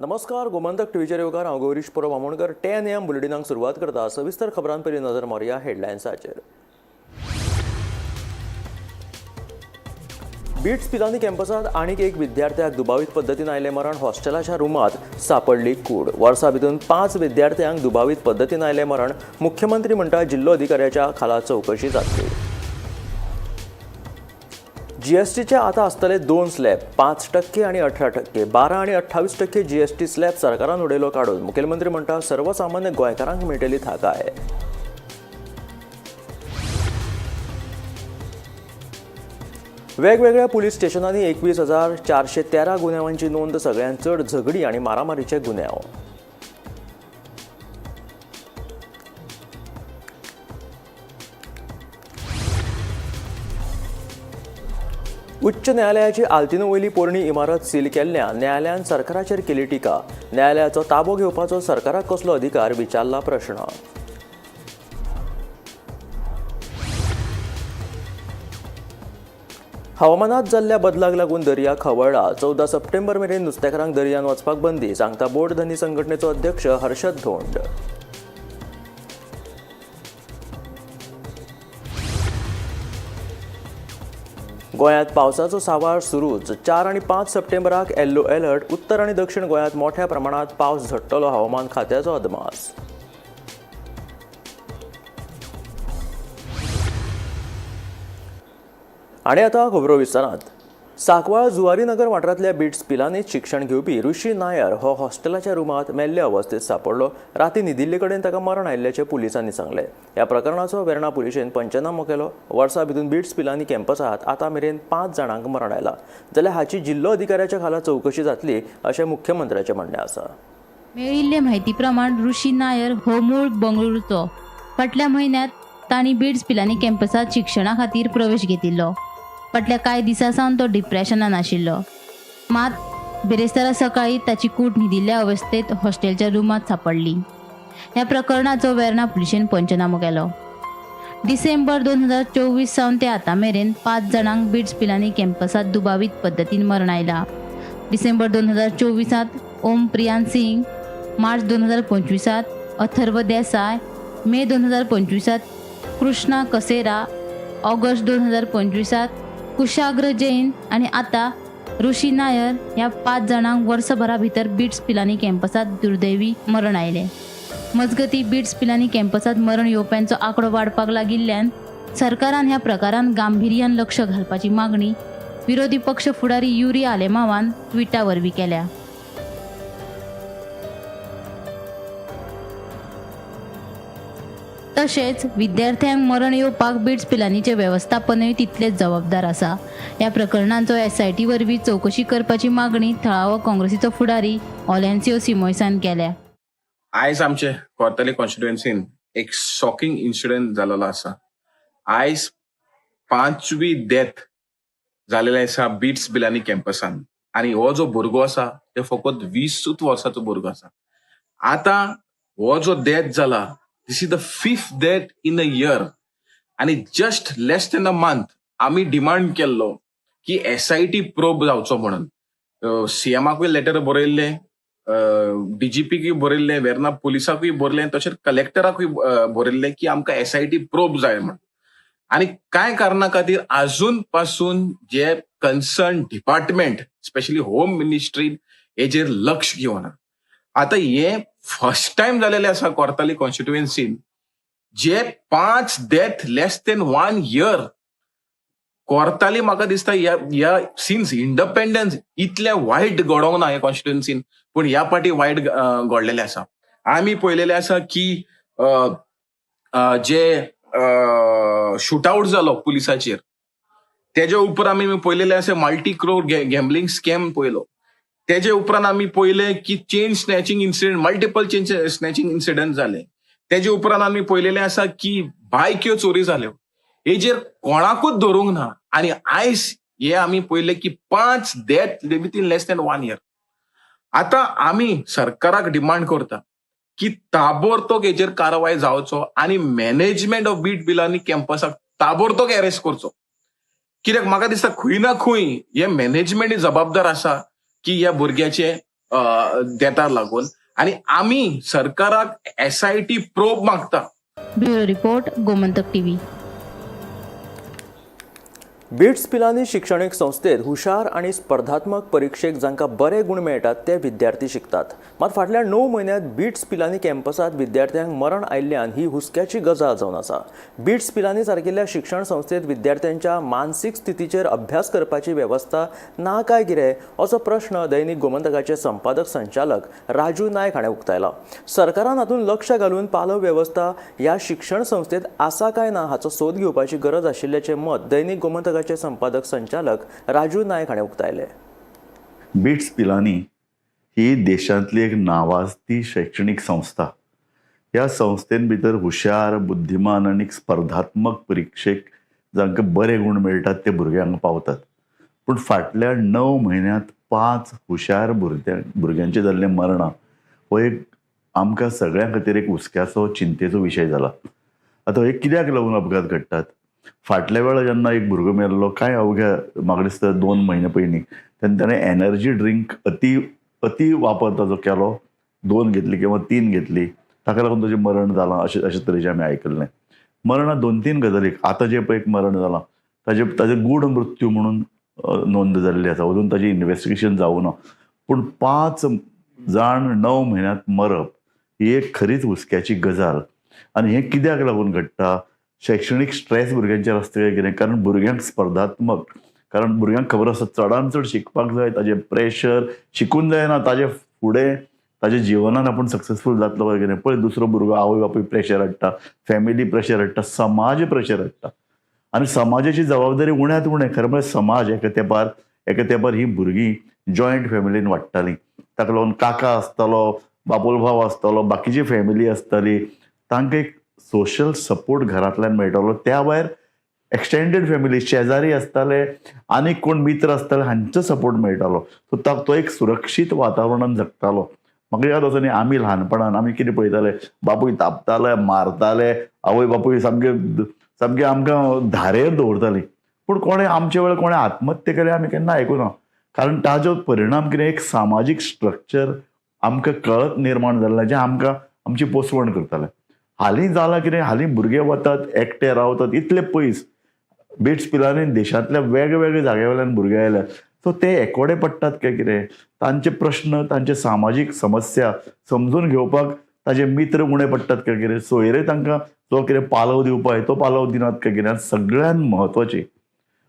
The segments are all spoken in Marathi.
नमस्कार. गोमंतक टीव्हीचेर येवकार. हांव गौरीश परब आमोणकर. 10 AM बुलेटिनाक सुरवात करता. सविस्तर खबरां पयलीं नजर मारया हेडलायन्साचेर. बिट्स पिलानी कॅम्पसात आनीक एक विद्यार्थ्याक दुबावीत पद्दतीन आयले मरण. हॉस्टेलाच्या रुमात सापडली कूड. वर्सा भितून 5 विद्यार्थ्यांक दुबावीत पद्दतीन आयले मरण. मुख्यमंत्री म्हणटा जिल्लो अधिकाऱ्याच्या खाला चौकशी जातली. जीएसटीचे आता आसतले 2 स्लॅब, 5% आणि 18%. 12 आणि 28% जीएसटी स्लॅब सरकारान उडयलो काडून. मुखेलमंत्री म्हणटा सर्वसामान्य गोंयकारांक मेळटली थाकाय. वेगवेगळ्या पुलीस स्टेशनांनी 21,413 गुन्यांवांची नोंद. सगळ्यांत चड झगडी आणि मारामारीचे गुन्यांव. उच्च न्यायालयाची आल्तिनो वयली पोरणी इमारत सील केल्ल्यान न्यायालयान सरकाराचेर केली टिका. न्यायालयाचो ताबो घेवपाचो सरकाराक कसलो अधिकार विचारला प्रश्न. हवामानात जाल्ल्या बदलाक लागून दर्या खवळ्ळा. 14 सप्टेंबर मेरेन नुस्तेकारांक दर्यान वचपाक बंदी, सांगता बोट धनी संघटनेचो अध्यक्ष हर्षद धोंड. गोंयांत पावसाचो सांवार सुरूच. 4 आणि 5 सप्टेंबराक येल्लो अलर्ट. उत्तर आणि दक्षिण गोंयांत मोठ्या प्रमाणात पावस झडटलो. हवामान खात्याचो अदमास. आणि आता खबरो विस्तारांत. सांकवाळ जुवारीनगर वाठारांतल्या बिट्स पिलानीत शिक्षण घेवपी ऋषी नायर हो हॉस्टेलाच्या रुमात मेल्ले अवस्थेत सापडलो. राती न्हिदिल्ले कडेन ताका मरण आयिल्ल्याचें पुलिसांनी सांगलें. ह्या प्रकरणाचो वेर्णा पुलिशेन पंचनामो केलो. वर्सा भितून बिट्स पिलानी कॅम्पसात आतां मेरेन 5 जाणांक मरण आयलां. जाल्यार हाची जिल्लो अधिकाऱ्याच्या खाला चौकशी जातली अशें मुख्यमंत्र्याचें म्हणणें आसा. मेळिल्ले म्हायती प्रमाण ऋषी नायर हो मूळ बंगळुरूचो. फाटल्या म्हयन्यात तांणी बिट्स पिलानी कॅम्पसात शिक्षणा खातीर प्रवेश घेतिल्लो. फाटल्या कांय दिसां सावन तो डिप्रेशनान आशिल्लो. मात बेरेस्तारा सकाळी ताची कूड न्हिदिल्ल्या अवस्थेत हॉस्टेलच्या रुमात सापडली. ह्या प्रकरणाचो वेर्णा पुलिशेन पंचनामो केलो. डिसेंबर 2024 सावन ते आतां मेरेन 5 जाणांक बिट्स पिलानी कॅम्पसात दुबावीत पद्दतीन मरण आयलां. डिसेंबर 2024 ओम प्रियान सिंग, मार्च 2025 अथर्व देसाय, मे 2025 कृष्णा कसेरा, ऑगस्ट 2025 कुशाग्र जैन आणि आता ऋषी नायर ह्या 5 जाणांक वर्सभरा भितर बिट्स पिलानी कॅम्पसात दुर्दैवी मरण आयले. मजगती बिट्स पिलानी कॅम्पसात मरण येवप्यांचो आंकडो वाडपाक लागिल्ल्यान सरकारान ह्या प्रकारान गांभीर्यान लक्ष घालपाची मागणी विरोधी पक्ष फुडारी युरी आलेमावान ट्विटा वरवीं केल्या. तशेंच विद्यार्थ्यांक मरण येवपाक बिट्स पिलानीचे वेवस्थापनूय तितलेच जबाबदार आसा. ह्या प्रकरणांचो SIT वरवीं चौकशी करपाची मागणी थळावो काँग्रेसीचो फुडारी ऑलेन्सियो सिमोयसान केल्या. आयज आमचे कोर्ताली कॉन्स्टिट्युएन्सीन एक शॉकिंग इन्सिडेंट जाल्लो आसा. आयज 5वी डेथ जालेले आसा बिट्स पिलानी कॅम्पसान. आणि हो जो भुरगो आसा ते फकत 20 वर्साचो भुरगो आसा. आता हो जो डेथ जाला, this is the 5th death in a year. आणि just less than a month आम्ही डिमांड केल्लो की SIT प्रोब जावचो म्हणून. CMाकूय लेटर बरयल्ले, DGPकूय बरयल्ले, वेर्ना पुलिसाकूय बरयलें, तशेंच कलेक्टराकूय बरयल्लें की आमकां SIT प्रोब जाय म्हणून. आणि काय कारणा खातीर अजून पासून जे concern department specially home ministry हेजेर लक्ष घेवना. आता हे फर्स्ट टाइम जालेले आसा कोर्ताली कॉन्स्टिट्युएन्सीन जे 5 death less than 1 year. Cortalim म्हाका दिसता या सिन्स इंडिपेंडन्स इतले वायट घडोवंक ना हे कॉन्स्टिट्युएन्सीन, पूण ह्या फाटी वायट घडलेले आसा. आमी पळयलेले आसा की जे शूटआउट जालो पुलिसाचेर, तेजे उपरांत आमी पळयलेले आसा मल्टी क्रोर गॅम्बलिंग स्कॅम पळयलो. तेजे उपरांत आमी पळयले की chain snatching incident, multiple chain snatching incident जाले. तेजे उपरांत आमी पळयलेले आसा की बायक्यो चोरी जाल्यो. हेजेर कोणाकूच धरूंक ना. आणि आयज हे आमी पळयले की 5 death within less than 1 year. आता आमी सरकाराक डिमांड करता की ताबडतोब हेजेर कारवाय जावचो आणि मॅनेजमेंट ऑफ बीट पिलानी कॅम्पसाक ताबडतोब अरेस्ट करचो. कित्याक म्हाका दिसता खंय ना खंय हे मॅनेजमेंट जबाबदार आसा की ह्या भुरग्याचे डेथाक लागून आनी आमी सरकाराक SIT प्रोब मागता. Bureau report Gomantak TV. BITS Pilani शिक्षणीक संस्थेत हुशार आणि स्पर्धात्मक परीक्षेक जांकां बरे गुण मेळटात ते विद्यार्थी शिकतात. मात फाटल्या 9 म्हयन्यांत बिट्स पिलांनी कॅम्पसात विद्यार्थ्यांक मरण आयिल्ल्यान ही हुस्क्याची गजाल जावन आसा. बिट्स पिलांनी सारकिल्ल्या शिक्षण संस्थेत विद्यार्थ्यांच्या मानसीक स्थितीचेर अभ्यास करपाची वेवस्था ना काय कितें असो प्रश्न दैनीक गोमंतकाचे संपादक संचालक राजू नायक हाणें उक्तायला. सरकारान हातूंत लक्ष घालून पालव वेवस्था ह्या शिक्षण संस्थेत आसा काय ना हाचो सोद घेवपाची गरज आशिल्ल्याचें मत दैनीक गोमंतकाचे संपादक संचालक राजू नायक हाणें उक्तायले. बिट्स पिलानी ही देशांतली एक नावाजती शैक्षणिक संस्था. ह्या संस्थेन भितर हुशार, बुद्धिमान आनी स्पर्धात्मक परीक्षेक जांकां बरे गुण मेळटात ते भुरग्यांक पावतात. पूण फाटल्या 9 म्हयन्यांत 5 हुशार भुरग्यांचे जाल्ले मरणां हो एक आमकां सगळ्यां खातीर एक हुस्क्याचो चिंतेचो विशय जाला. आतां हे कित्याक लागून अपघात घडटात? फाटल्या वेळा जेन्ना एक भुरगो मेल्लो कांय अवघ्या म्हाका दिसता 2 म्हयने पयलीं तेन्ना ताणें एनर्जी ड्रिंक अति वापर ताजो केलो, 2 घेतली किंवा 3 घेतली, ताका लागून ताचें मरण जालां अशे तरेचें आमी आयकल्लें. मरणां 2-3 गजालीक आतां जें पळय एक मरण जालां ताजे गूढ मृत्यू म्हणून नोंद जाल्ली आसा. अजून ताजें इन्व्हेस्टिगेशन जावं ना. पूण 5 जाण 9 म्हयन्यांत मरप ही एक खरीच हुस्क्याची गजाल. आनी हें कित्याक लागून घडटा? शैक्षणीक स्ट्रेस भुरग्यांचेर आसता काय कितें? कारण भुरग्यांक स्पर्धात्मक, कारण भुरग्यांक खबर आसा चडांत चड शिकपाक जाय, ताजें प्रेशर, शिकून जायना ताजे फुडें ताज्या जिवनान आपूण सक्सेसफूल जातलो काय कितें. पळय दुसरो भुरगो आवय बापूय प्रेशर हाडटा, फॅमिली प्रेशर हाडटा, समाज प्रेशर हाडटा. आनी समाजाची जबाबदारी उण्यांत उणें. खरें म्हळ्यार समाज एका तेंपार ही भुरगीं जॉयंट फॅमिलीन वाडटालीं. ताका लागून काका आसतालो, बापोल भाव आसतालो, बाकीची फॅमिली आसताली, तांकां एक सोशल सपोर्ट घरांतल्यान मेळटालो. त्या भायर एक्सटेंडेड फॅमिली, शेजारी आसताले, आनी कोण मित्र आसताले हांचो सपोर्ट मेळटालो. सो तो एक सुरक्षीत वातावरणान जगतालो. म्हाका याद आसा न्ही, आमी ल्हानपणान आमी कितें पळयताले, बापूय तापताले, मारताले, आवय बापूय सामके आमकां धारेर दवरतालीं. पूण कोणें आमचे वेळार कोणें आत्महत्या केल्या आमी केन्ना आयकूं ना. कारण ताजो परिणाम कितें, एक सामाजीक स्ट्रक्चर आमकां कळत निर्माण जाल्लें जें आमकां आमची पोसवण करतालें. हालीं जालां कितें, हालीं भुरगे वतात, एकटे रावतात इतले पयस. बिट्स पिलांनी देशांतल्या वेगवेगळ्या जाग्यावयल्यान भुरगे आयल्यात. सो ते एकोडे पडटात काय कितें? तांचे प्रश्न, तांचे सामाजीक समस्या समजून घेवपाक ताजे मित्र उणे पडटात काय कितें? सोयरे तांकां जो कितें पालव दिवपाक तो पालव दिनात काय कितें? सगळ्यान म्हत्वाची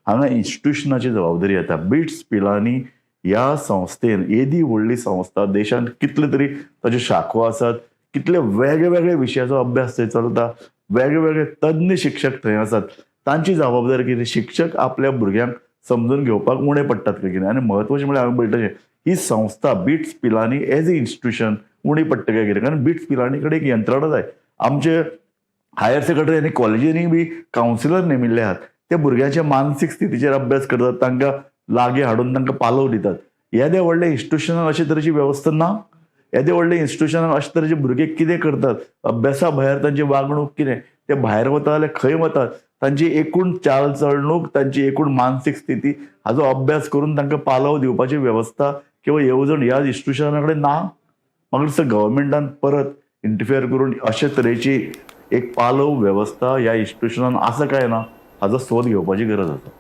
हांगा इन्स्टिट्युशनाची जबाबदारी येता. बिट्स पिलांनी ह्या संस्थेन, येदी व्हडली संस्था, देशांत कितले तरी ताज्यो शाखो आसात, कितले वेगवेगळे विशयाचो अभ्यास थंय चलता, वेगवेगळे तज्ञ शिक्षक थंय आसात. तांची जबाबदारी कितें? शिक्षक आपल्या भुरग्यांक समजून घेवपाक उणे पडटात काय कितें? आनी म्हत्वाचें म्हळ्यार हांवें पळयलें ही संस्था bits Pilani as a institution उणी पडटा काय कितें? कारण बिट्स पिलांनी कडेन एक यंत्रणा जाय. आमचे हायर सेकंडरी आनी कॉलेजींनी बी कावन्सिलर नेमिल्ले आहात. ते भुरग्यांच्या मानसीक स्थितीचेर अभ्यास करतात, तांकां लागीं हाडून तांकां पालव दितात. येदे व्हडले इन्स्टिट्युशनान अशे तरेची वेवस्था ना. येदे व्हडले इन्स्टिट्युशनान अशे तरेचे भुरगे कितें करतात? अभ्यासा भायर तांची वागणूक कितें? ते भायर वता जाल्यार खंय वतात? तांची एकूण चालचलणूक, तांची एकूण मानसीक स्थिती हाजो अभ्यास करून तांकां पालव दिवपाची वेवस्था किंवा येवजण ह्या इन्स्टिट्युशना कडेन ना. म्हाका दिसता गव्हर्मेंटान परत इंटरफियर करून अशे तरेची एक पालव वेवस्था ह्या इन्स्टिट्युशनान आसा काय ना हाजो सोद घेवपाची गरज आसा.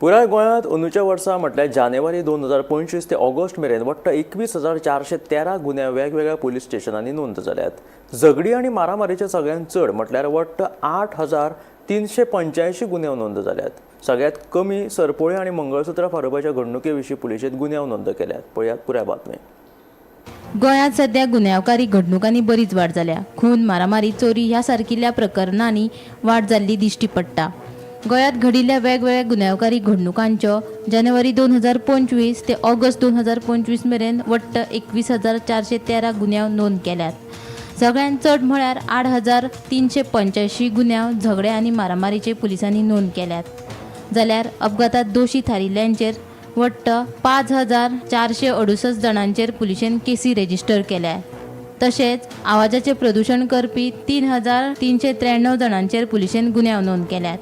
पुराय गोंयांत अंदूच्या वर्सा म्हटल्यार जानेवारी 2025 ते ऑगस्ट मेरेन वट्ट 21,413 गुन्हे वेगवेगळ्या पुलीस स्टेशनांनी नोंद जाल्यात. झगडी आनी मारामारीचे सगळ्यांत चड म्हटल्यार वट्ट 8,385 गुन्हे नोंद जाल्यात. सगळ्यात कमी सरपोळी आनी मंगळसूत्रां फारोवपाच्या घडणुके विशीं पुलिशेंत गुन्हे नोंद केल्यात. पळयात पुराय बातमी. गोंयांत सध्या गुन्यांवकारी घडणुकांनी बरीच वाड जाल्या. खून, मारामारी, चोरी ह्या सारकिल्ल्या प्रकरणांनी वाड जाल्ली दिश्टी पडटा. गोंयांत घडिल्ल्या वेगवेगळ्या गुन्यांवकारी घडणुकांच्यो जानेवारी 2025 ते ऑगस्ट 2025 मेरेन वट्ट 21,413 गुन्यांव नोंद केल्यात. सगळ्यांत चड म्हळ्यार 8,385 गुन्यांव झगडे आनी मारामारीचे पुलिसांनी नोंद केल्यात. जाल्यार अपघातात दोशी थारिल्ल्यांचेर वट्ट 5,468 जाणांचेर पुलिशेन केसी रेजिस्टर केल्या. तशेंच आवाजाचें प्रदूशण करपी 3,393 जाणांचेर पुलिशेन गुन्यांव नोंद केल्यात.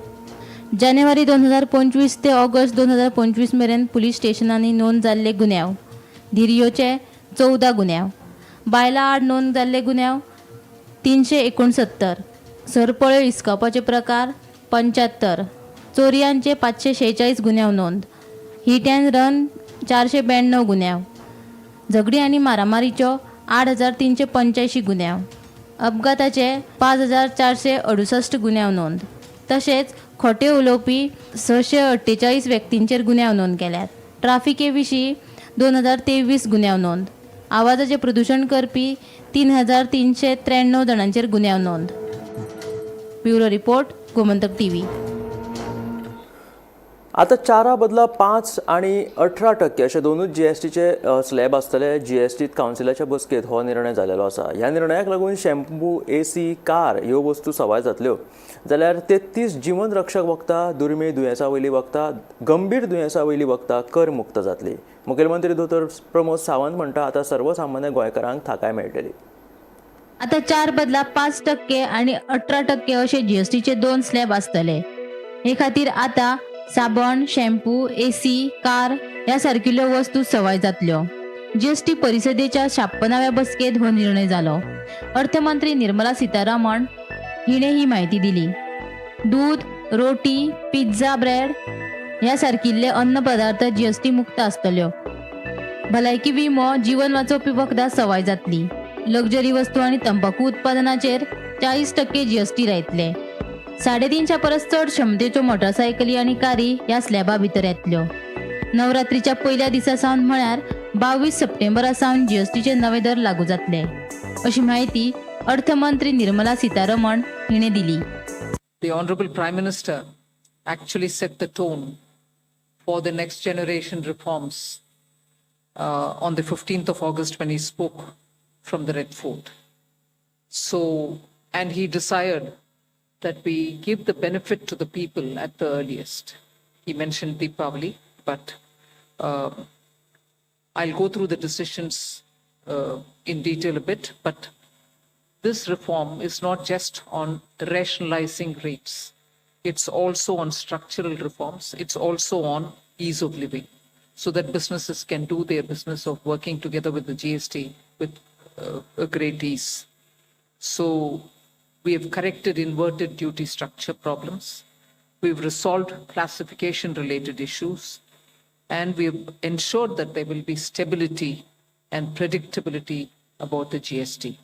जानेवारी 2025 ते ऑगस्ट 2025 मेरेन पुलीस स्टेशनांनी नोंद जाल्ले गुन्यांव धिरयोचे 14 गुन्यांव, बायलां आड नोंद जाल्ले गुन्यांव 369, सरपळ्यो हिसकावपाचे प्रकार 75, चोरयांचे 546 गुन्यांव नोंद, हिट अँड रन 492 गुन्यांव, झगडी आनी मारामारीच्यो 8,385 गुन्यांव, अपघाताचे 5,468 गुन्यांव नोंद, तशेंच खोटे उलोवपी 648 व्यक्तींचेर गुन्यांव नोंद केल्यात. ट्राफिके विशीं 2,023 गुन्यांव नोंद, आवाजाचें प्रदूशण करपी 3,393 जाणांचेर गुन्यांव नोंद. Bureau report, Gomantak TV. आता 4 बदला 5 आणि 18% अशे दोनूच जीएसटीचे स्लॅब आसतले. जीएसटी कावन्सिलाच्या बसकेंत हो निर्णय जाल्लो आसा. ह्या निर्णयाक लागून शॅम्पू, एसी, कार ह्यो वस्तू सवाय जातल्यो. जाल्यार 33 जीवन रक्षक वखदां, दुर्मीळ दुयेंसां वयली वखदां, गंभीर दुयेंसां वयली वखदां कर मुक्त जातली. मुखेलमंत्री दोतोर प्रमोद सावंत म्हणटा आतां सर्वसामान्य गोंयकारांक थाकाय मेळटली. आता 4 बदला 5% आणि 18% अशे जीएसटीचे 2 स्लॅब आसतले. हे खातीर आता साबण, शॅम्पू, एसी, कार ह्या सारकिल्ल्यो वस्तू सवाय जातल्यो. जीएसटी परिशदेच्या 56व्या बसकेंत हो निर्णय जालो. अर्थमंत्री निर्मला सीतारामन हिणें ही माहिती दिली. दूध, रोटी, पिझ्झा, ब्रेड ह्या सारकिल्ले अन्न पदार्थ जीएसटी मुक्त आसतल्यो. भलायकी विमो, जीवन वाचोवपी वखदां सवाय जातली. लक्झरी वस्तू आनी तंबाखू उत्पादनाचेर 40% जीएसटी लायतले. 3.5 परस चड क्षमतेच्यो मोटारसायकली आनी कारी ह्या स्लॅबा भितर येतल्यो. नवरात्रीच्या पयल्या दिसा सावन म्हळ्यार 22 सप्टेंबरा सावन जीएसटीचे नवे दर लागू जातले, अशी माहिती अर्थमंत्री निर्मला सीतारमण हिणें दिली. The Honorable Prime Minister actually set the tone for the next generation reforms on the 15th of August when he spoke from the Red Fort. So, and he desired that we give the benefit to the people at the earliest. He mentioned Deepavali, but I'll go through the decisions in detail a bit, but this reform is not just on rationalizing rates. It's also on structural reforms. It's also on ease of living, so that businesses can do their business of working together with the GST with a great ease. So we have corrected inverted duty structure problems. We've resolved classification related issues, and we've ensured that there will be stability and predictability about the GST.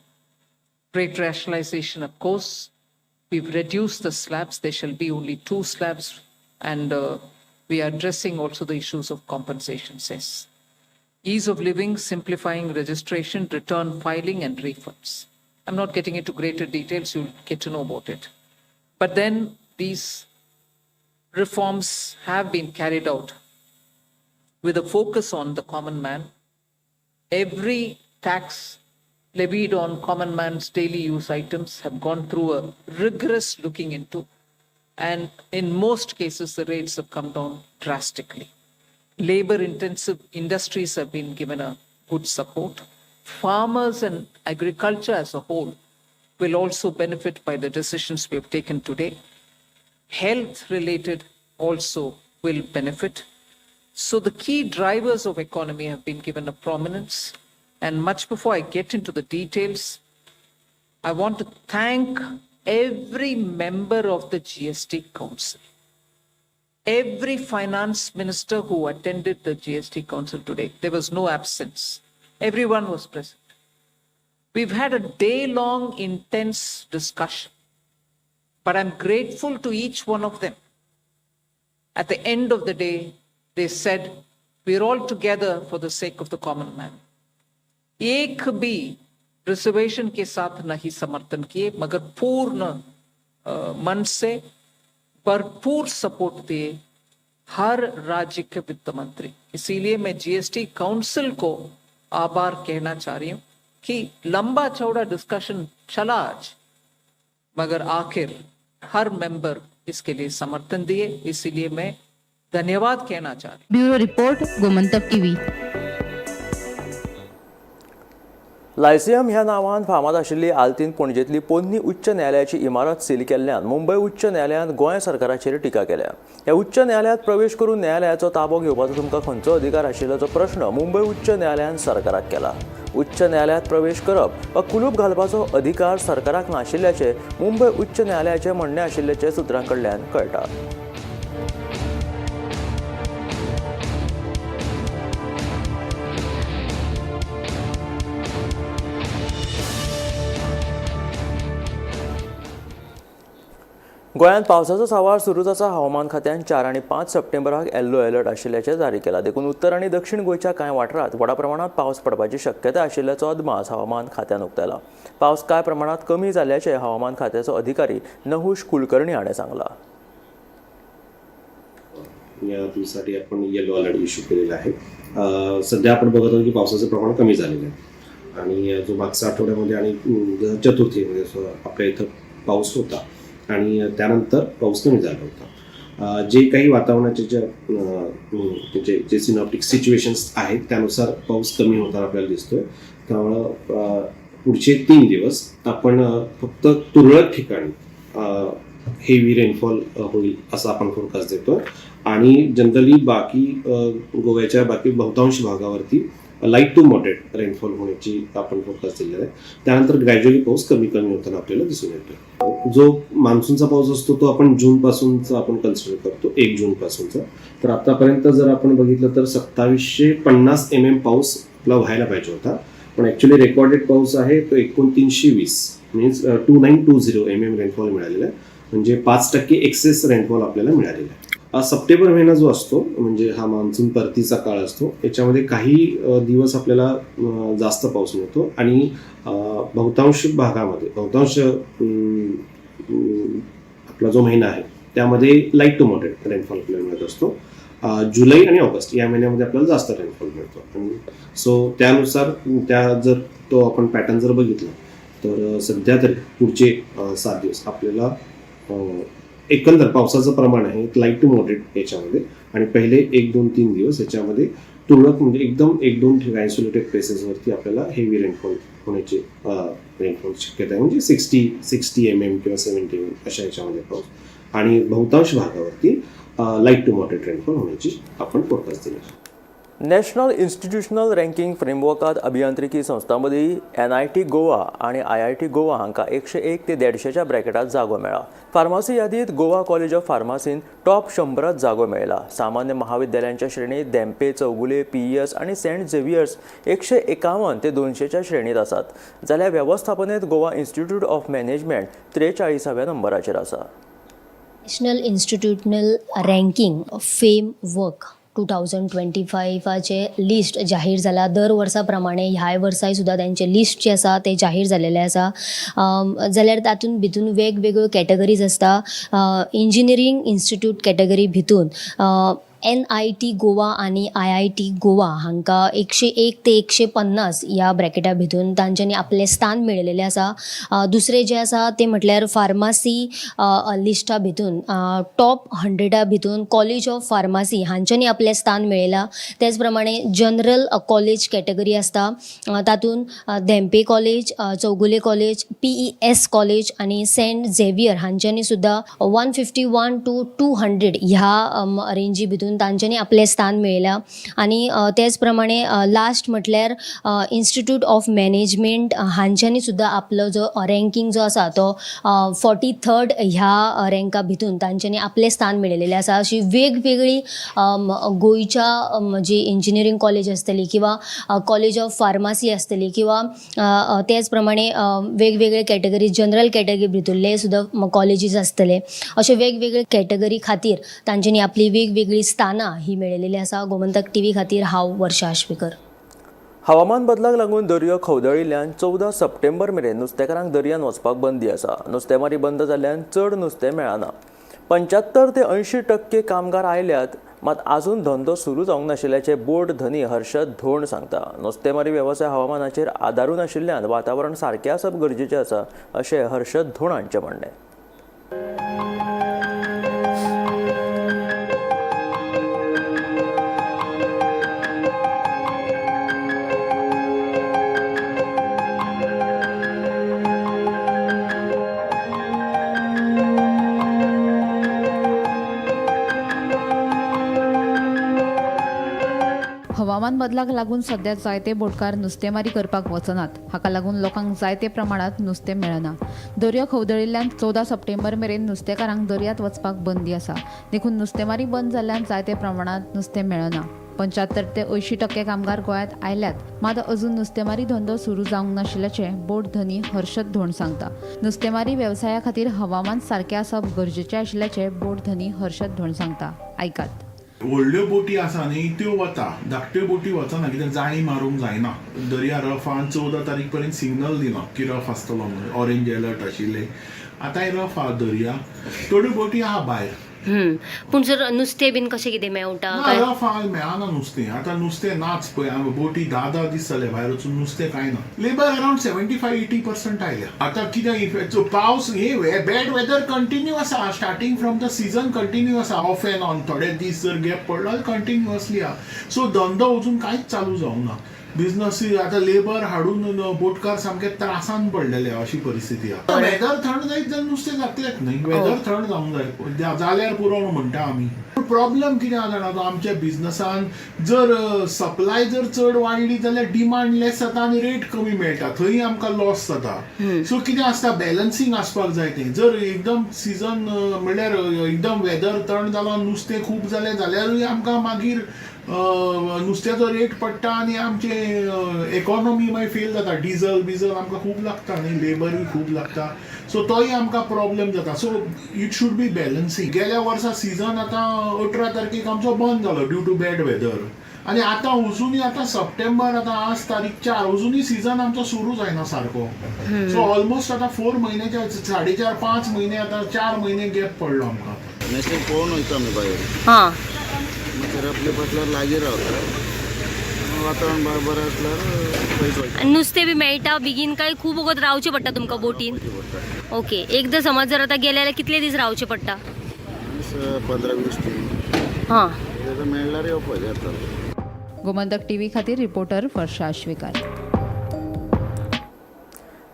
Rate rationalization, of course, we've reduced the slabs. There shall be only 2 slabs, and we are addressing also the issues of compensation cess. Ease of living, simplifying registration, return filing, and refunds. I'm not getting into greater details, you'll get to know about it. But then these reforms have been carried out with a focus on the common man. Every tax levied on common man's daily use items have gone through a rigorous looking into, and in most cases the rates have come down drastically. Labor intensive industries have been given a good support. Farmers and agriculture as a whole will also benefit by the decisions we have taken today. Health related also will benefit. So the key drivers of economy have been given a prominence. And much before I get into the details, I want to thank every member of the GST Council, every finance minister who attended the GST Council today. There was no absence. Everyone was present. We've had a day-long intense discussion, but I'm grateful to each one of them. At the end of the day, they said, we're all together for the sake of the common man. एक भी रिजर्वेशन के साथ नहीं समर्थन किए, मगर पूर्ण मन से भरपूर सपोर्ट दिए हर राज्य के वित्त मंत्री. इसीलिए मैं जीएसटी काउंसिल को आभार कहना चाह रही हूं कि लंबा चौड़ा डिस्कशन चला आज, मगर आखिर हर मेंबर इसके लिए समर्थन दिए. इसीलिए मैं धन्यवाद कहना चाह रही हूं. Bureau report, Gomantak TV. Lyceum ह्या नांवान फामाद आशिल्ली आल्तीन पणजेंतली पोन्नी उच्च न्यायालयाची इमारत सील केल्ल्यान मुंबय उच्च न्यायालयान गोंय सरकाराचेर टिका केल्या. ह्या उच्च न्यायालयात प्रवेश करून न्यायालयाचो ताबो घेवपाचो तुमकां खंयचो अधिकार आशिल्ल्याचो प्रश्न मुंबय उच्च न्यायालयान सरकाराक केला. उच्च न्यायालयात प्रवेश करप वा कुलूप घालपाचो अधिकार सरकाराक नाशिल्ल्याचे मुंबय उच्च न्यायालयाचे म्हणणे आशिल्ल्याचे सुत्रां कडल्यान कळटा. गोंयांत पावसाचो सांवार सुरूच आसा. हवामान खात्यान 4 आनी 5 सप्टेंबराक येल्लो अलर्ट आशिल्ल्याचे जारी केला. देखून उत्तर आनी दक्षिण गोंयच्या कांय वाठारांत व्हडा प्रमाणात पावस पडपाची शक्यताय आशिल्ल्याचो अदमास हवामान खात्यान उक्तायला. पावस कांय प्रमाणात कमी जाल्ल्याचे हवामान खात्याचो अधिकारी नहुश कुलकर्णी हाणें सांगला. या दिवसासाठी आपण येलो अलर्ट इश्यू केलेला आहे. सध्या आपण बघत आहोत की पावसाचं प्रमाण कमी झालेलं आहे आणि जो मागच्या आठवड्यामध्ये आणि चतुर्थीमध्ये आपल्या इथं पाऊस होता आणि त्यानंतर पाऊस कमी झाला होता. जे काही वातावरणाचे जे सिनॉप्टिक सिच्युएशन्स आहेत त्यानुसार पाऊस कमी होताना आपल्याला दिसतोय. त्यामुळं पुढचे 3 दिवस आपण फक्त तुरळक ठिकाणी हेवी रेनफॉल होईल असं आपण फोरकास्ट देतो आणि जनरली बाकी गोव्याच्या बाकी बहुतांश भागावरती लाईट टू मॉडरेट रेनफॉल होण्याची आपण फोरकास्ट दिलेला आहे. त्यानंतर ग्रॅज्युअली पाऊस कमी होताना आपल्याला दिसून येतो. जो मान्सूनचा पाऊस असतो तो आपण जूनपासूनचा आपण कन्सिडर करतो, 1 जूनपासूनचा. तर आतापर्यंत जर आपण बघितलं तर 2750 mm पाऊस आपला व्हायला पाहिजे होता, पण ॲक्च्युली रेकॉर्डेड पाऊस आहे तो 2920 मीन्स 2920 mm रेनफॉल मिळालेला आहे. म्हणजे 5% एक्सेस रेनफॉल आपल्याला मिळालेला आहे. सप्टेंबर महिना जो असतो म्हणजे हा मान्सून परतीचा काळ असतो, याच्यामध्ये काही दिवस आपल्याला जास्त पाऊस मिळतो आणि बहुतांश भागामध्ये आपला जो महिना आहे त्यामध्ये लाईट टू मॉडरेट रेनफॉल आपल्याला मिळत असतो. जुलै आणि ऑगस्ट या महिन्यामध्ये आपल्याला जास्त रेनफॉल मिळतो आणि सो त्यानुसार जर तो आपण पॅटर्न जर बघितला तर सध्या तरी पुढचे 7 दिवस आपल्याला एकंदर पावसाचं प्रमाण आहे लाईट टू मॉडरेट याच्यामध्ये आणि पहिले 1, 2, 3 दिवस याच्यामध्ये तुरळक म्हणजे एकदम 1-2 ठिकाणी आयसोलेटेड प्लेसेसवरती आपल्याला हेवी रेनफॉल होण्याची रेनफॉल शक्यता आहे. म्हणजे 60 mm किंवा 70 mm अशा याच्यामध्ये पाऊस आणि बहुतांश भागावरती लाईट टू मॉडरेट रेनफॉल होण्याची आपण फोरकास्ट दिली. नॅशनल इन्स्टिट्यूशनल रँकिंग फ्रेमवर्कात अभियांत्रिकी संस्थांमदीं NIT गोवा आणि IIT गोवा हांकां 101 ते 150च्या ब्रॅकेटात जागो मेळ्ळा. फार्मसी यादीत गोवा कॉलेज ऑफ फार्मसीन टॉप 100त जागो मेळयला. सामान्य महाविद्यालयांच्या श्रेणीत धेंपे, चौगुले, PES आणि सेंट झेवियर्स 151 ते 200च्या श्रेणीत आसात. जाल्यार वेवस्थापनेंत गोवा इन्स्टिट्यूट ऑफ मॅनेजमेंट 43व्या नंबराचेर आसा. नॅशनल इन्स्टिट्यूशनल रँकिंग फ्रेमवर्क 2025चे लिस्ट जाहीर जाला. दर वर्सा प्रमाणे ह्या वर्साय सुद्दां त्यांचे लिस्ट जे आसा ते जाहीर जालेले आसा. जाल्यार तातूंत भितून वेगवेगळ्यो कॅटेगरीज आसता. इंजिनियरींग इन्स्टिट्यूट कॅटेगरी भितून NIT गोवा आणि IIT गोवा हांकां 101 ते 150 ह्या ब्रॅकेटा भितून तांच्यांनी आपले स्थान मेळयलेले आसा. दुसरे जे आसा ते म्हटल्यार फार्मासी लिस्टा भितून टॉप 100 भितून कॉलेज ऑफ फार्मासी हांच्यांनी आपले स्थान मेळयला. तेच प्रमाणे जनरल कॉलेज कॅटेगरी आसता तातून Dhempe college, Chowgule college, PES college आणि सेंट झेवियर हांच्यांनी सुद्दां 151 to 200 ह्या रेंजी भितून तांच्यांनी आपले स्थान मेळयला. आणि तेच प्रमाणे लास्ट म्हटल्यार इन्स्टिट्यूट ऑफ मॅनेजमेंट हांच्यांनी सुद्दां आपलो जो रँकिंग जो आसा तो 43rd ह्या रँका भितून तांच्यांनी आपले स्थान मेळयलेले आसा. अशी वेगवेगळी गोंयच्या जी इंजिनियरींग कॉलेज आसतली किंवा कॉलेज ऑफ फार्मासी आसतली किंवा तेच प्रमाणे वेगवेगळे कॅटेगरी जनरल कॅटेगरी भितरले सुद्दां कॉलेजीस आसतले. अशे वेगवेगळे कॅटेगरी खातीर तांच्यांनी आपली वेगवेगळी स्थानां ही मेळयलेली आसा. गोमंतक TV खातीर हांव वर्षा आश्वेकर. हवामान बदलाक लागून दर्यो खवदळिल्ल्यान 14 सप्टेंबर मेरेन नुस्तेकारांक दर्यान वचपाक बंदी आसा. नुस्तेमारी बंद जाल्ल्यान चड नुस्तें मेळना. 75 ते 80% कामगार आयल्यात, मात आजून धंदो सुरू जावंक नाशिल्ल्याचे बोट धनी हर्षद धोण सांगता. नुस्तेमारी वेवसाय हवामानाचेर आदारून आशिल्ल्यान वातावरण सारकें आसप गरजेचें आसा अशें हर्षद धोण हांचें म्हणणें. हवामान बदलाक लागून सध्या जायते बोटकार नुस्तेमारी करपाक वचनात. हाका लागून लोकांक जायते प्रमाणात नुस्तें मेळना. दर्यो खवदळिल्ल्यान 14 सप्टेंबर मेरेन नुस्तेकारांक दर्यांत वचपाक बंदी आसा. देखून नुस्तेमारी बंद जाल्ल्यान जायते प्रमाणात नुस्तें मेळना. 75 ते 80% कामगार गोंयांत आयल्यात, मात अजून नुस्तेमारी धंदो सुरू जावंक नाशिल्ल्याचें बोट धनी हर्षद धोंड सांगता. नुस्तेमारी वेवसाया खातीर हवामान सारकें आसप गरजेचें आशिल्ल्याचें बोट धनी हर्षद धोंड सांगता. आयकात. व्हडल्यो बोटी आसा न्ही त्यो वता, धाकट्यो बोटी वचना कित्याक जाळी मारूंक जायना. दर्या रफ आहा. 14 तारीख पर्यंत सिग्नल दिना की रफ आसतलो म्हणून, ऑरेंज अलर्ट आशिल्ले. आतांय रफ आहा दर्या, थोड्यो बोटी आहा भायर. पूण सर नुस्तें बीन कशें कितें मेळटा ना, रफ आहा, मेळना नुस्तें. आतां नुस्तें नाच पळय, हांगा बोटी 10 दीस जाले भायर वचून नुस्तें कांय ना. लेबर अरावंड 75-80% आयल्या. आतां कित्याक पावस हे बॅड वेदर कंटिन्यू आसा. Starting from the season continue आसा. ऑफ एंड ऑन थोडे दीस जर गॅप पडलो जाल्यार कंटिन्युअसली आहा. सो धंदो अजून कांयच चालू जावंक ना. बिझनस आतां लेबर हाडून बोटकार सामके त्रासान पडलेले अशी परिस्थिती आहा. वेदर थंड जायत जाल्यार नुस्तें जातलेंच न्ही. वेदर थंड जावंक जाय, जाल्यार पुरो म्हणटा आमी. प्रॉब्लेम कितें आहा जाणा, आमच्या बिझनसान जर सप्लाय जर चड वाडली जाल्यार डिमांड लेस जाता आनी रेट कमी मेळटा. थंय आमकां लॉस जाता. सो कितें आसता, बॅलन्सिंग आसपाक जाय तें. जर एकदम सीझन म्हणल्यार एकदम वेदर थंड जालो, नुस्तें खूब जालें जाल्यारूय आमकां मागीर नुस्त्याचो रेट पडटा आनी आमचे इकॉनॉमी मागीर फेल जाता. डिझल आमकां खूब लागता न्ही, लेबरूय खूब लागता. सो तोय आमकां प्रॉब्लेम जाता. So it should be balancing. गेल्या वर्सा सीझन आतां 18 तारखेक आमचो बंद जालो ड्यू टू बॅड वेदर. आनी आतां अजुनूय आतां सप्टेंबर आतां आज तारीख 4 अजुनूय सीझन आमचो सुरू जायना सारको. सो ऑलमोस्ट आतां 4 म्हयन्याचे 4.5-5 म्हयने आतां 4 म्हयने गॅप पडलो आमकां. नुस्तें पळोवन वयता आमी भायर. हां मागीर आपले बसल्यार लागीं रावता. वातावरण बरें आसल्यार पयस वयता. नुस्तें बी मेळटा बेगीन काय खूब वगत रावचें पडटा तुमकां बोटीन? ओके. एकदां समज जर आतां गेले जाल्यार कितले दीस रावचें पडटा? 15-20 दीस. हां. मेळल्यार येवपाचें जाता. गोमंतक टीव्ही खातीर रिपोर्टर वर्षा आश्वेकर.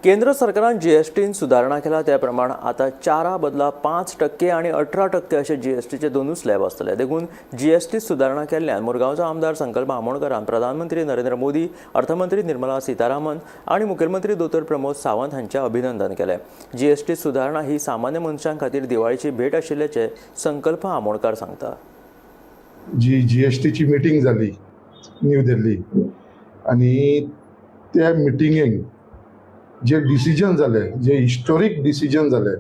केंद्र सरकारान जीएसटीन सुदारणा केला त्या प्रमाण आता 4 बदला 5% आणि 18% असे जीएसटीचे दोनूय स्लॅब आसतले. देखून जीएसटी सुदारणा केल्ल्यान मुरगांवचो आमदार संकल्प आमोणकरान प्रधानमंत्री नरेंद्र मोदी, अर्थमंत्री निर्मला सीतारामन आणि मुखेलमंत्री दोतोर प्रमोद सावंत हांचे अभिनंदन केले. जीएसटी सुदारणा ही सामान्य मनशां खातीर दिवाळीची भेट आशिल्ल्याचे संकल्प आमोणकार सांगता. जी जीएसटीची मिटींग जाली न्यू दिल्ली आणि त्या मिटिंगेक जे डिसिजन जाले, जे हिस्टोरीक डिसिजन जाले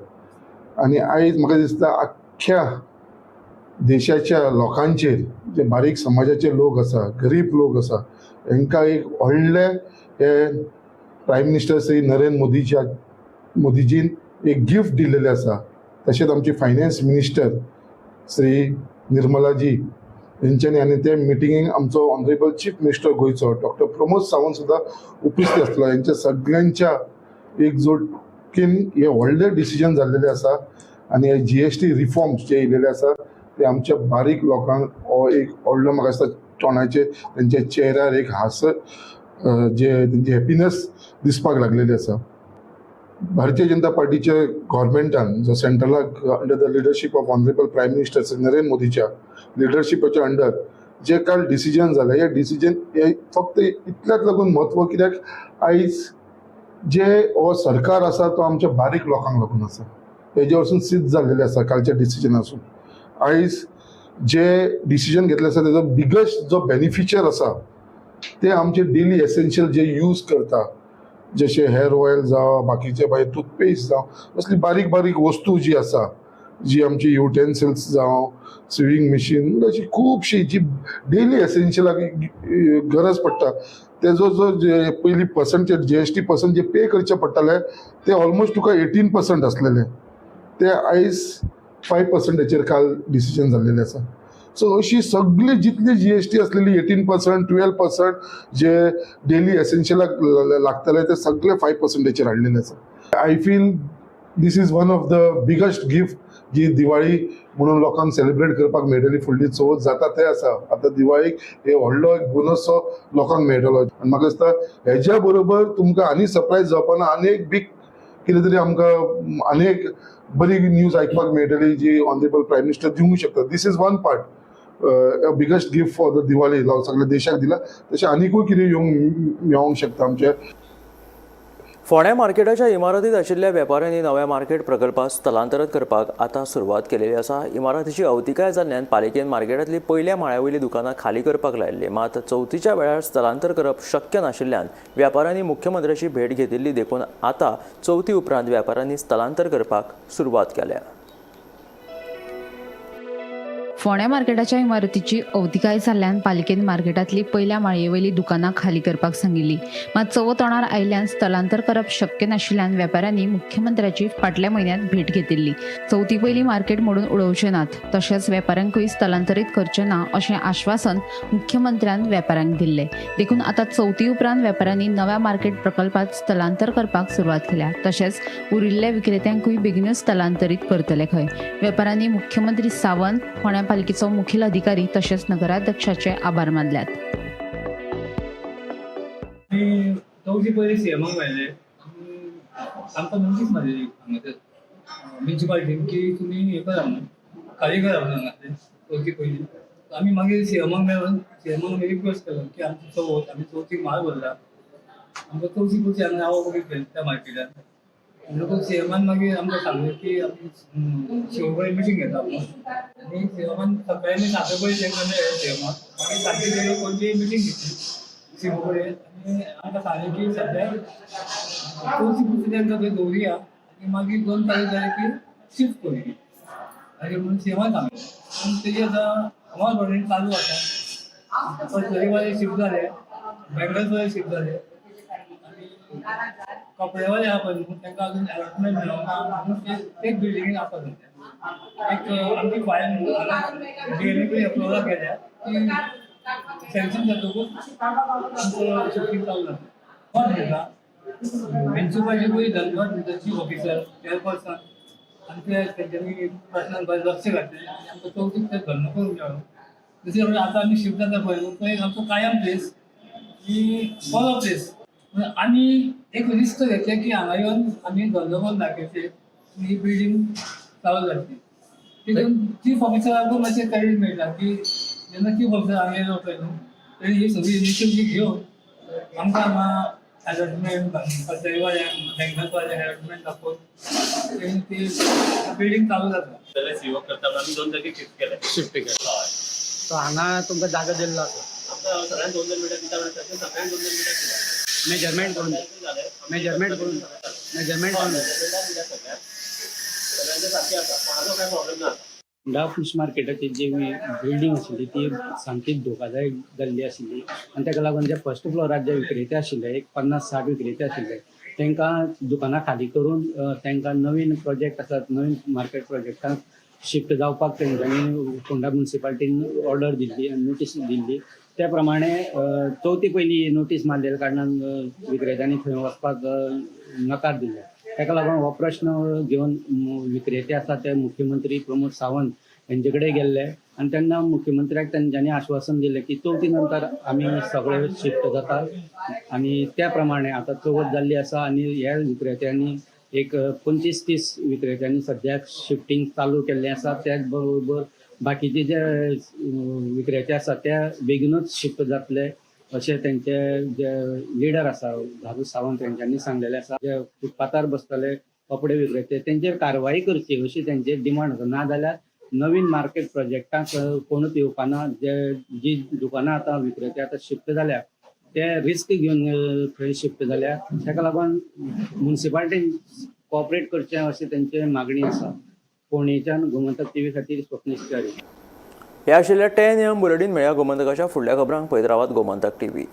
आणि आयज म्हाका दिसता आख्ख्या देशाच्या लोकांचेर, जे बारीक समाजाचे लोक आसा, गरीब लोक आसा, हांकां एक व्हडले हे प्रायम मिनिस्टर श्री नरेंद्र मोदीजीन एक गिफ्ट दिलेले आसा. तशेंच आमचे फायनान्स मिनिस्टर श्री निर्मलाजी हेंच्यांनी आनी त्या मिटिंगेक आमचो ऑनरेबल चीफ मिनिस्टर गोंयचो डॉक्टर प्रमोद सावंत सुद्दां उपस्थित आसलो. हेंच्या सगळ्यांच्या एकजूटीन हे व्हडले डिसिजन जाल्लेले आसा आनी हे जीएसटी रिफॉर्म्स जे येयलेले आसा ते आमच्या बारीक लोकांक हो एक व्हडलो म्हाका दिसता तोंडाचेर तेंच्या चेहऱ्यार एक हास्य जे तेंची हॅपिनस दिसपाक लागलेली आसा. भारतीय जनता पार्टीच्या गव्हर्मेंटान जो सेंट्रलाक under the leadership of honourable prime minister Shri Narendra मोदीच्या लिडरशिपाच्या अंडर जे काल डिसिजन जालें, हे डिसिजन हे फक्त इतल्याच लागून म्हत्व कित्याक आयज जे हो सरकार आसा तो आमच्या बारीक लोकांक लागून आसा. हेजे वरसून सिद्ध जाल्लेले आसा कालच्या डिसिजनासून. आयज जे डिसिजन घेतले आसा तेजो बिगस्ट जो बेनिफिशियर आसा ते आमचे डेली एसेन्शियल जे यूज करता, जशे हेअर ऑयल जावं, बाकीचे भायर टूथपेस्ट जावं, असली बारीक बारीक वस्तू जी आसा, जी आमची युटेन्सिल्स जावं, स्विंग मशीन, अशी खुबशी जी डेली एसेन्शियलाक गरज पडटा, तेजो जो पयली पर्संटेज जीएसटी पर्संट जे पे करचे पडटाले ते ऑलमोस्ट तुका 18% आसलेले, ते आयज 5%चेर काल डिसिजन जाल्लेले आसा. सो अशी सगळी जितली जीएसटी असलेली 18%, 12% जे डेली एसेन्शियलाक लागतले ते सगळे 5%चेर हाडलेले आसा. I feel this is one of the biggest gift जी दिवाळी म्हणून लोकांक सेलिब्रेट करपाक मेळटली. फुडली चवथ जाता ते आसा, आतां दिवाळीक हे व्हडलो एक बोनसो लोकांक मेळटलो. आनी म्हाका दिसता हेज्या बरोबर तुमकां आनी सरप्रायज जावपाना, आनी एक बीग कितें तरी आमकां आनी एक बरी न्यूज आयकपाक मेळटली जी ऑनरेबल प्रायम मिनिस्टर दिवंक शकता. This is one part. Biggest gift for the Diwali सगळ्या देशाक दिला तशें आनीकूय कितें मेळोंक शकता आमचे फोंड्या मार्केटाच्या इमारतीत आशिल्ल्या वेपाऱ्यांनी नव्या मार्केट प्रकल्पात स्थलांतरीत करपाक आतां सुरवात केलेली आसा. इमारतीची अवतिकाय जाल्ल्यान पालिकेन मार्केटांतली पयल्या माळ्यावयली दुकानां खाली करपाक लायिल्ली. मात चवथीच्या वेळार स्थलांतर करप शक्य नाशिल्ल्यान व्यापाऱ्यांनी मुख्यमंत्र्याची भेट घेतिल्ली देखून आतां चवथी उपरांत व्यापाऱ्यांनी स्थलांतर करपाक सुरवात केल्या. फोंड्या मार्केटाच्या इमारतीची अवतिकाय जाल्ल्यान पालिकेन मार्केटांतली पयल्या माळयेवयली दुकानां खाली करपाक सांगिल्ली. मात चवथ तोंडार आयिल्ल्यान स्थलांतर करप शक्य नाशिल्ल्यान वेपाऱ्यांनी मुख्यमंत्र्याची फाटल्या म्हयन्यांत भेट घेतिल्ली. चवथी पयली मार्केट मोडून उडोवचे नात तशेंच वेपाऱ्यांकूय स्थलांतरीत करचे ना अशें आश्वासन मुख्यमंत्र्यान वेपाऱ्यांक दिल्लें. देखून आतां चवथी उपरांत वेपाऱ्यांनी नव्या मार्केट प्रकल्पात स्थलांतर करपाक सुरवात केल्या. तशेंच उरिल्ल्या विक्रेत्यांकूय बेगीनच स्थलांतरीत करतले खंय. वेपाऱ्यांनी मुख्यमंत्री सावंत, फोंड्या पालिकेचो मुखेल अधिकारी तशेंच नगराध्यक्षाचे आभार मानल्यात. चवथी पयली सीएमाक मेळ्ळें आमकां नोटीस मारलेली म्युनिसिपालिटीन की तुमी हें करा म्हणून खाली करा म्हणून हांगासलें चवथी पयली. आमी मागीर सीएमाक मेळून सीएमाक मागीर रिक्वेस्ट केलो की आमची चवथ आमी चवथीक माळ भरला आमकां चवथी पुरती हांगा रावो बघितलें त्या मार्केटान. म्हणून सीएमान मागीर आमकां सांगलें की आमी शिवोळे मिटींग घेता म्हणून. आनी सीएमान सकाळी 7 पयलीं तेंकां मेळ्ळें सीएमाक. मागीर सांजची तेणी कोणती मिटींग घेतली शिवोळे आनी आमकां सांगलें की सद्या चवथी पुरती तेंकां थंय दवरुया आनी मागीर 2 तारीख जाले की शिफ्ट करुया अशें म्हणून सीएमान सांगलें. आनी तेजी आतां अंमलबजावणी चालू आसा. परिवार शिफ्ट जाले, बँगल्सवाले शिफ्ट जाले आनी कपडेवाले आहा पळय न्हू तांकां अजून अलॉटमेंट मेळोंक ना म्हणून एक बिल्डिंगेन आसा सद्या. एक आमची फायल डीएलएकडे अप्रोवल केल्या की सँक्शन जातकूच आमचो शिफ्टींग चालू जाता. म्युनिसिपालिटीकूय धन्यवाद चीफ ऑफिसर चेअरपर्सन आनी तेंच्यांनी प्रश्नांक लक्ष घातलें आनी आमकां चवथीक ते धंदो करूंक मेळ्ळो. दुसरे कडेन आतां आमी शिफ्ट जाता पळय न्हू तो एक आमचो कायम प्लेस की फॉलो प्लेस. आमी एक रिस्क घेतलें की हांगा येवन आमी धंदो करून दाखयचे ही बिल्डींग चालू जातली. तितून चीफ ऑफिसराकूय मातशें क्रेडीट मेळटा की जेन्ना चीफ ऑफिसर हांगा येयलो पळय न्हू तेणी ही सगळी इनिशिएटीव घेवन आमकां हांगा अलॉटमेंट कचेरीवाल्यांक बँकांतवाल्यांक अलॉटमेंट दाखोवन तेणी ती बिल्डींग चालू जाता. जाल्यार सीओ करता आमी 2 जागी शिफ्ट केले. सो हांगा तुमकां जागो दिल्लो आसा. आमकां सगळ्यांक 2-2 मिनटां दिता म्हणटा सगळ्यांक 2-2 मिनटां दिता. मेजरमेंट करून फिश मार्केटाची जी बिल्डींग आशिल्ली ती सामकी धोकादायक जाल्ली आशिल्ली आनी ताका लागून जे फर्स्ट फ्लोरार जे विक्रेते आशिल्ले एक 50-60 विक्रेते आशिल्ले तांकां दुकानां खाली करून तांकां नवीन प्रोजेक्ट आसात नवीन मार्केट प्रोजेक्टांक शिफ्ट जावपाक तेंच्यांनी फोंडा म्युनिसिपालिटीन ऑर्डर दिल्ली आनी नोटीस दिल्ली. त्या प्रमाणे चवथी पयली नोटीस मारलेल्या कारणान विक्रेत्यांनी थंय वचपाक नकार दिल्लो. ताका लागून हो प्रश्न घेवन विक्रेते आसा ते मुख्यमंत्री प्रमोद सावंत हेंचे कडेन गेल्ले आनी तेन्ना मुख्यमंत्र्याक तेंच्यांनी आश्वासन दिलें की चवथी नंतर आमी सगळे शिफ्ट जाता आनी त्या प्रमाणे आतां चवथ जाल्ली आसा आनी ह्या विक्रेत्यांनी एक 25-30 विक्रेत्यांनी सद्याक शिफ्टींग चालू केल्लें आसा. त्याच बरोबर बाकीचे जे विक्रेते आसा ते बेगीनूच शिफ्ट जातले अशें तेंचे जे लिडर आसा धारू सावंत तेंच्यांनी सांगलेलें आसा. जे फुटपाथार बसतले कपडे विक्रेते तेंचेर कारवाई करची अशी तेंचे डिमांड आसा. नाजाल्यार नवीन मार्केट प्रोजेक्टाक कोणूच येवपाना. जी दुकानां आतां विक्रेते आतां शिफ्ट जाल्या ते रिस्क घेवन थंय शिफ्ट जाल्या. ताका लागून म्युनिसिपालिटीन कॉपरेट करचें अशी तेंची मागणी आसा. फोंडेच्यान गोमंतक टीव्ही खातीर स्वप्नीश च्यारी. हे आशिल्ले 10 AM बुलेटीन. मेळ्या गोमंतकाच्या फुडल्या खबरांक पळयत रावात गोमंतक टीव्ही.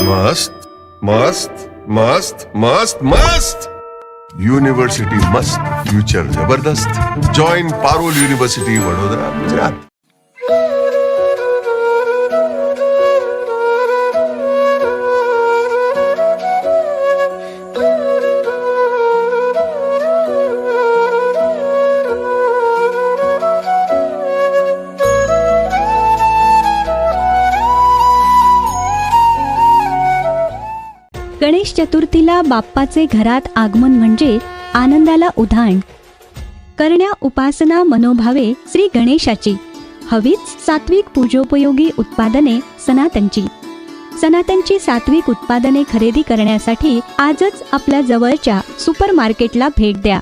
मस्त मस्त मस्त मस्त मस्त युनिवर्सिटी मस्त, फ्युचर जबरदस्त. Join Parul university Vadodara, Gujarat. गणेश चतुर्थीला बाप्पाचे घरात आगमन म्हणजे आनंदाला उधाण. करण्या उपासना मनोभावे श्री गणेशाची, हवीच सात्विक पूजोपयोगी उत्पादने सनातनची. सनातनची सात्विक उत्पादने खरेदी करण्यासाठी आजच आपल्या जवळच्या सुपर मार्केटला भेट द्या.